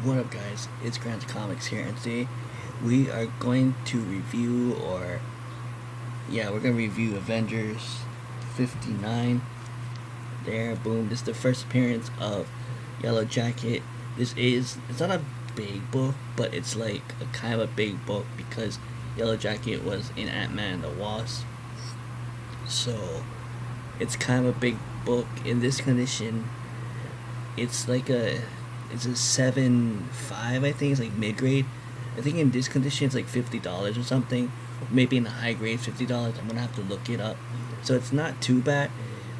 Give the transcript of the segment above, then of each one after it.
What up, guys? It's Grant Comics here, and today we are going to review, we're going to review Avengers 59. There, boom. This is the first appearance of Yellow Jacket. It's not a big book, but it's like a kind of a big book because Yellow Jacket was in Ant-Man and the Wasp. So, it's kind of a big book. In this condition, it's like it's a 7.5, I think. It's like mid grade. I think in this condition it's like $50 or something. Maybe in the high grade $50. I'm gonna have to look it up. So it's not too bad,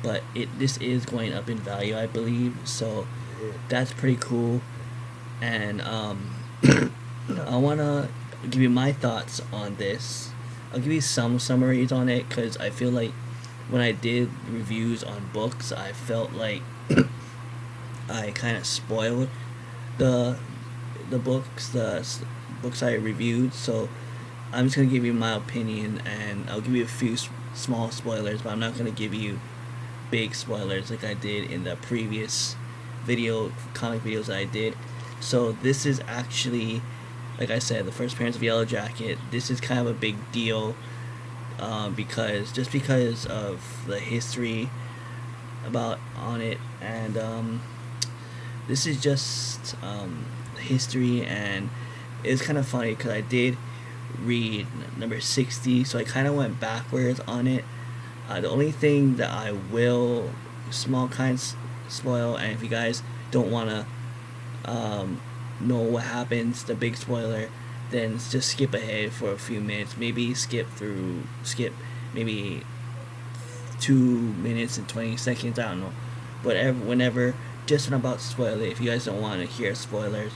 but this is going up in value, I believe. So that's pretty cool. And I wanna give you my thoughts on this. I'll give you some summaries on it because I feel like when I did reviews on books, I felt like I kind of spoiled the books I reviewed. So I'm just gonna give you my opinion, and I'll give you a few small spoilers, but I'm not gonna give you big spoilers like I did in the previous comic videos that I did. So this is actually, like I said, the first appearance of Yellow Jacket. This is kind of a big deal, because of the history about on it, and this is just history, and it's kind of funny because I did read number 60, so I kind of went backwards on it. The only thing that I will small kinds spoil, and if you guys don't want to know what happens, the big spoiler, then just skip ahead for a few minutes. Maybe skip maybe 2 minutes and 20 seconds. I don't know. Whenever, just when I'm about to spoil it. If you guys don't want to hear spoilers,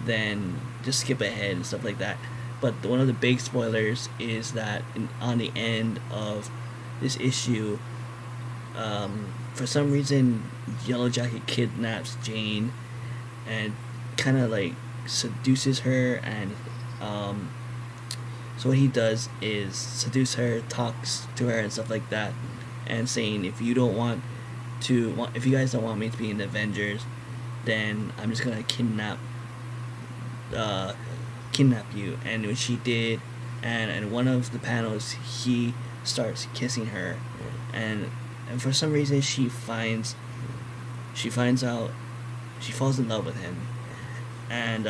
then just skip ahead and stuff like that. But one of the big spoilers is that on the end of this issue, for some reason, Yellow Jacket kidnaps Jane and kind of like seduces her, and so what he does is seduce her, talks to her and stuff like that, and saying, if you guys don't want me to be in the Avengers, then I'm just gonna kidnap you. And when she did, and in one of the panels, he starts kissing her, and for some reason she finds out, she falls in love with him, and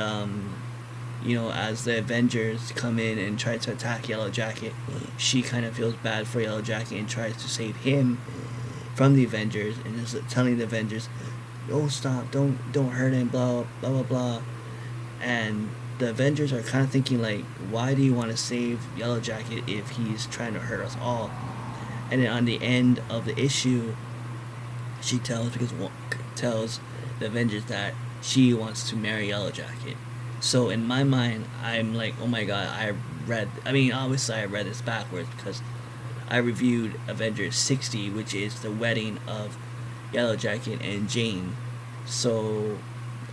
as the Avengers come in and try to attack Yellow Jacket, she kind of feels bad for Yellow Jacket and tries to save him from the Avengers, and is telling the Avengers, "Oh, stop! Don't hurt him!" Blah blah blah blah. And the Avengers are kind of thinking like, "Why do you want to save Yellow Jacket if he's trying to hurt us all?" And then on the end of the issue, she tells the Avengers that she wants to marry Yellow Jacket. So in my mind, I'm like, oh my god, obviously I read this backwards because I reviewed Avengers 60, which is the wedding of Yellow Jacket and Jane. So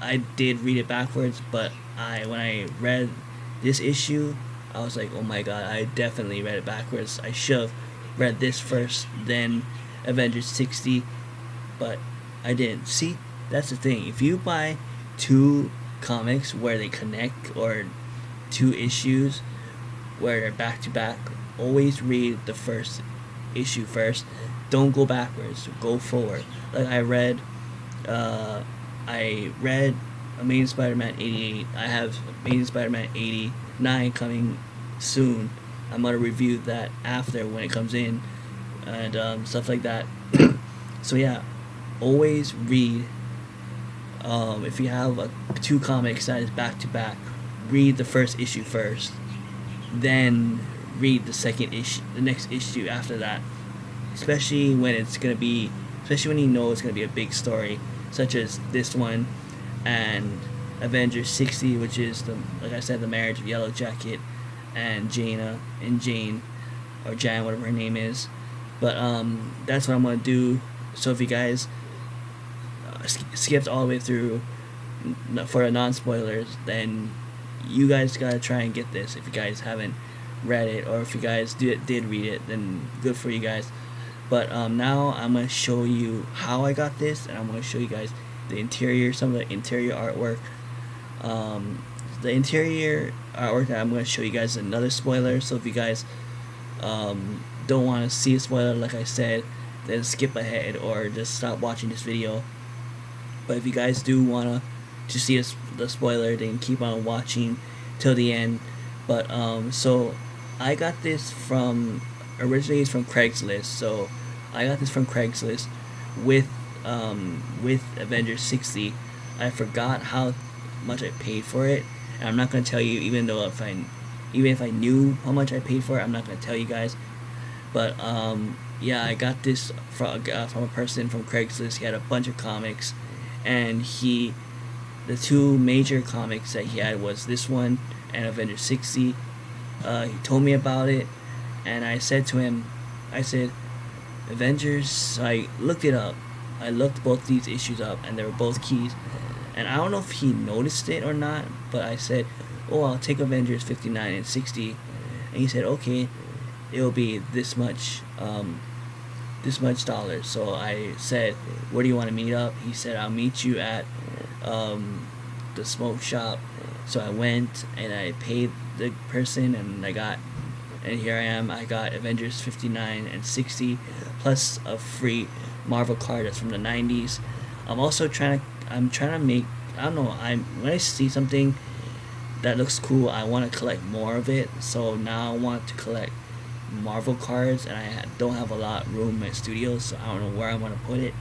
I did read it backwards, but when I read this issue, I was like, oh my god, I definitely read it backwards. I should have read this first, then Avengers 60, but I didn't. See, that's the thing. If you buy two comics where they connect, or two issues where they're back to back, always read the first issue first. Don't go backwards. Go forward. Like I read Amazing Spider-Man 88. I have Amazing Spider-Man 89 coming soon. I'm gonna review that after when it comes in, and stuff like that. So yeah, always read. If you have two comics that is back to back, read the first issue first, then read the next issue after that. Especially when you know it's gonna be a big story, such as this one, and Avengers 60, which is like I said, the marriage of Yellow Jacket and Jane, or Jan, whatever her name is. But that's what I'm gonna do. So if you guys skipped all the way through for the non-spoilers, then you guys gotta try and get this. If you guys haven't read it, or if you guys did read it, then good for you guys. But now I'm gonna show you how I got this, and I'm gonna show you guys some of the interior artwork. Um, the interior artwork that I'm going to show you guys is another spoiler. So if you guys don't want to see a spoiler, like I said, then skip ahead or just stop watching this video. But if you guys do want to see the spoiler, then keep on watching till the end. But so I got this from, originally it's from Craigslist. So I got this from Craigslist with Avengers 60. I forgot how much I paid for it, and I'm not gonna tell you, even if I knew how much I paid for it, I'm not gonna tell you guys. But yeah, I got this from a person from Craigslist. He had a bunch of comics, and the two major comics that he had was this one and Avengers 60. He told me about it, and I said to him, I said, Avengers. So I looked it up. I looked both these issues up, and they were both keys. And I don't know if he noticed it or not, but I said, "Oh, I'll take Avengers 59 and 60," and he said, "Okay, it'll be this much dollars." So I said, "Where do you want to meet up?" He said, "I'll meet you at the smoke shop." So I went and I paid the person, and here I am. I got Avengers 59 and 60 plus a free Marvel card that's from the 90s. I'm trying to make, I don't know, when I see something that looks cool, I want to collect more of it. So now I want to collect Marvel cards, and I don't have a lot of room in my studio, so I don't know where I want to put it.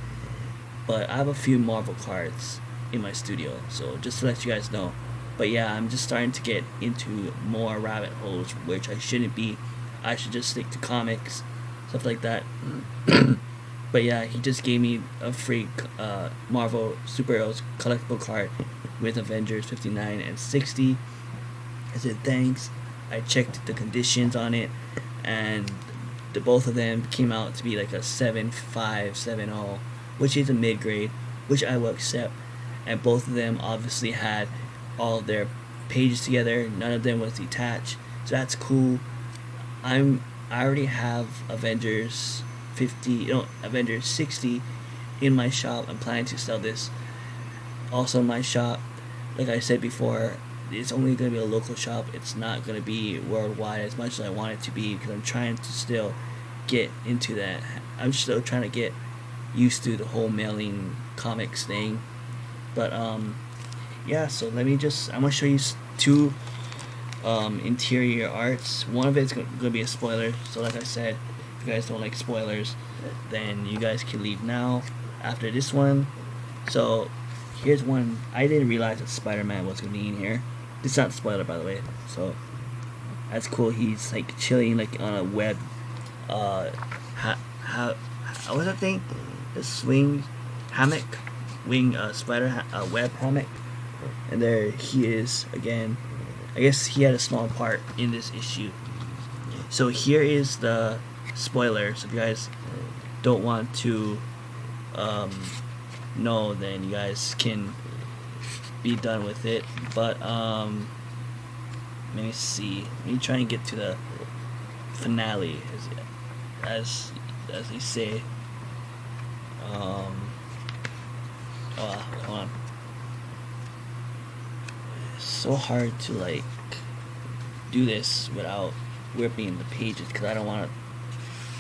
But I have a few Marvel cards in my studio, so just to let you guys know. But yeah, I'm just starting to get into more rabbit holes, which I shouldn't be. I should just stick to comics, stuff like that. But yeah, he just gave me a free Marvel Superheroes collectible card with Avengers 59 and 60. I said thanks. I checked the conditions on it, and both of them came out to be like a 7.5, 7.0, which is a mid grade, which I will accept. And both of them obviously had all of their pages together. None of them was detached, so that's cool. I already have Avengers 60 in my shop. I'm planning to sell this also in my shop. Like I said before, it's only going to be a local shop. It's not going to be worldwide as much as I want it to be, because I'm trying to still get into that. I'm still trying to get used to the whole mailing comics thing. But yeah, so I'm going to show you two interior arts. One of it's going to be a spoiler, so like I said, if you guys don't like spoilers, then you guys can leave now after this one. So here's one. I didn't realize that Spider-Man was going to be in here. It's not a spoiler, by the way, so that's cool. He's like chilling like on a web what's that thing, the swing hammock, spider web hammock. And there he is again. I guess he had a small part in this issue. So here is the spoiler. So if you guys don't want to know, then you guys can be done with it. But let me see. Let me try and get to the finale, as they say. Hold on. It's so hard to like do this without ripping the pages, because I don't want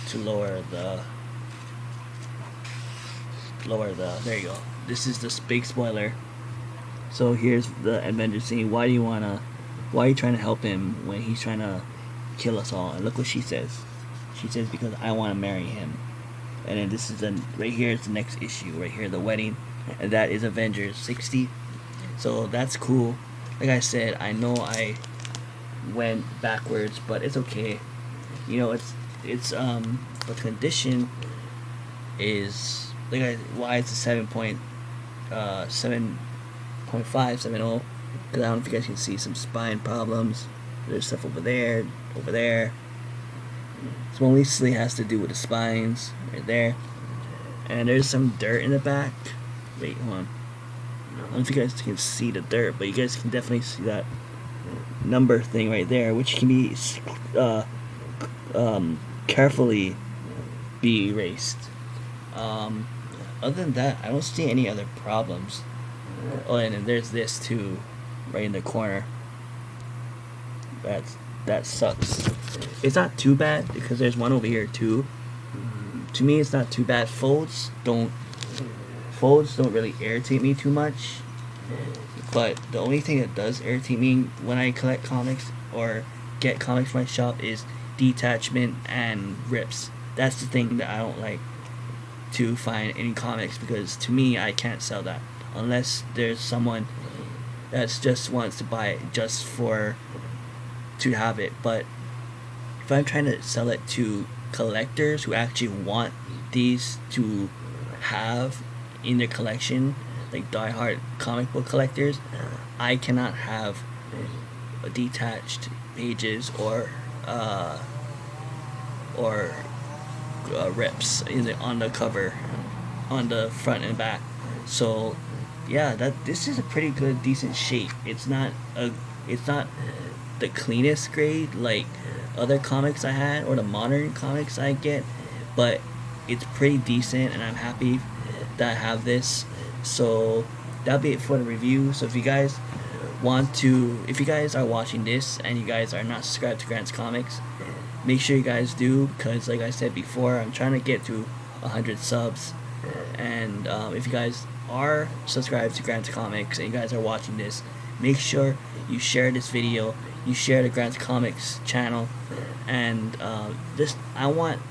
to lower the there you go. This is the big spoiler. So here's the Avengers scene. Why are you trying to help him when he's trying to kill us all? And look what she says. She says, because I want to marry him. And then this is right here is the next issue, right here, the wedding, and that is Avengers 60. So that's cool. Like I said, I know I went backwards, but it's okay. You know, it's the condition is why it's a 7.5, 7.0, because I don't know if you guys can see some spine problems. There's stuff over there. So mostly has to do with the spines right there, and there's some dirt in the back. Wait, hold on. I don't know if you guys can see the dirt, but you guys can definitely see that number thing right there, which can be carefully be erased. Other than that, I don't see any other problems. Oh, and then there's this too. right in the corner. That sucks. It's not too bad because there's one over here too. To me, it's not too bad. Folds don't really irritate me too much. But the only thing that does irritate me when I collect comics or get comics from my shop is detachment and rips. That's the thing that I don't like to find in comics, because to me, I can't sell that unless there's someone that just wants to buy it just for to have it. But if I'm trying to sell it to collectors who actually want these to have in their collection, like diehard comic book collectors, I cannot have detached pages or rips on the cover, on the front and back. So yeah, this is a pretty good, decent shape. It's not the cleanest grade like other comics I had or the modern comics I get, but it's pretty decent, and I'm happy that I have this. So that'll be it for the review. So if you guys are watching this and you guys are not subscribed to Grant's Comics, make sure you guys do, because like I said before, I'm trying to get to 100 subs. And if you guys are subscribed to Grant's Comics and you guys are watching this, make sure you share this video, you share the Grant's Comics channel, and I want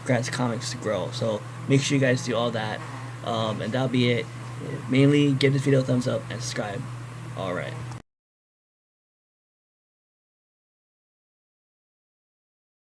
Grant's Comics to grow. So make sure you guys do all that, and that'll be it. Mainly give this video a thumbs up and subscribe. Alright.